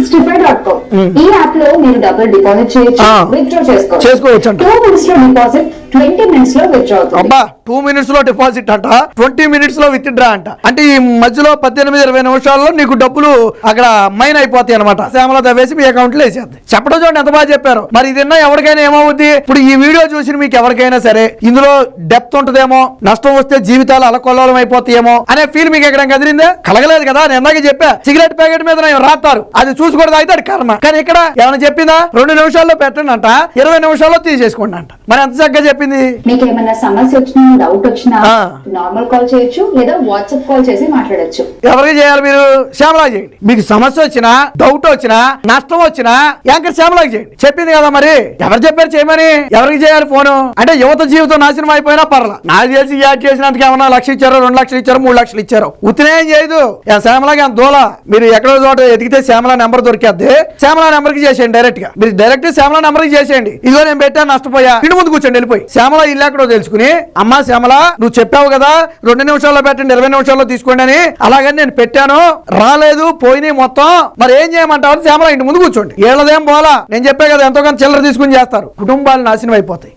stipend.com. ఈ app లో మీరు డబ్బులు డిపాజిట్ చేయొచ్చు, విత్డ్రా చేసుకోవచ్చు. 2 minutes లో డిపాజిట్, 20 minutes లో విత్డ్రా అవుతుంది. అబ్బా 2 minutes లో డిపాజిట్ అంట, 20 minutes లో విత్డ్రా అంట. అంటే ఈ మధ్యలో 18-20 నిమిషాల్లో నీకు డబ్బులు అక్కడ మైన్ అయిపోతాయి అనమాట. శ్యామల దవేసి మీ అకౌంట్ లో వేసేద్ది. చెప్పడం చూడండి ఎంత బాగా చెప్పారు. మరి ఇది ఎవరికైనా ఏమవుద్ది? ఇప్పుడు ఈ వీడియో చూసి మీకు ఎవరికైనా సరే ఇందులో డెప్త్ ఉంటుందేమో, నష్టం వస్తే జీవితాలు అలకొల్లోలం అయిపోతాయేమో అనే ఫీల్ మీకు ఎక్కడ కదిలిందే? కలగలేదు కదా. నేను ఎందాక చెప్పా, సిగరెట్ ప్యాకెట్ మీద రాస్తారు, అది చూసి కూడా తాగితే అది కర్మ. కానీ ఇక్కడ ఏమైనా చెప్పిందా? 2 నిమిషాల్లో పెట్టండి అంట, 20 నిమిషాల్లో తీసేసుకోండి అంట. మరి ఎంత చక్కగా చెప్పింది. మీకు ఏమైనా సమస్య వచ్చినా, డౌట్ వచ్చినా నార్మల్ కాల్ చేయొచ్చు, లేదా వాట్సాప్ కాల్ చేసి మాట్లాడొచ్చు. ఎవరికి చేయాలి? మీరు శ్యామలా చేయండి. మీకు సమస్య వచ్చినా, డౌట్ వచ్చినా, నష్టం వచ్చినా యాంకర్ శ్యామలాకి చేయండి. చెప్పింది కదా. మరి ఎవరు చెప్పారు చేయమని? ఎవరికి చేయాలి ఫోను? అంటే యువత జీవితం నాశనం అయిపోయినా పర్లా, నాకు తెలిసి యాడ్ చేసినందుకు ఏమన్నా 1 లక్ష ఇచ్చారో, 2 లక్షలు ఇచ్చారో, 3 లక్షలు ఇచ్చారో, ఉత్తినేం చేయదు. శ్యామలాకి అంత దూల. మీరు ఎక్కడో చోట ఎదిగితే శ్యామలా నెంబర్ దొరికేద్ది. శ్యామలా నెంబర్ కి చేసేయండి. డైరెక్ట్ గా మీరు డైరెక్ట్ శ్యామలా నెంబర్ కి చేసేయండి. ఇదిగో నేను పెట్టాను, నష్టపోయా, ఇంటి ముందు కూర్చోండి, వెళ్ళిపోయి శ్యామలా ఇల్లు ఎక్కడో తెలుసుకుని, అమ్మా శ్యామలా నువ్వు చెప్పావు కదా 2 నిమిషాల్లో పెట్టండి, 20 నిమిషాల్లో తీసుకోండి అని, అలాగని నేను పెట్టాను, రాలేదు, పోయినాయి మొత్తం, మరి ఏం చేయమంటావు? శ్యామలా ఇంటి ముందు కూర్చోండి. ఏళ్ళదేం పోలా, నేను చెప్పే కదా ఎంతో కొంత చిల్లర తీసుకుని చేస్తారు. కుటుంబాలు నాశనం అయిపోతాయి.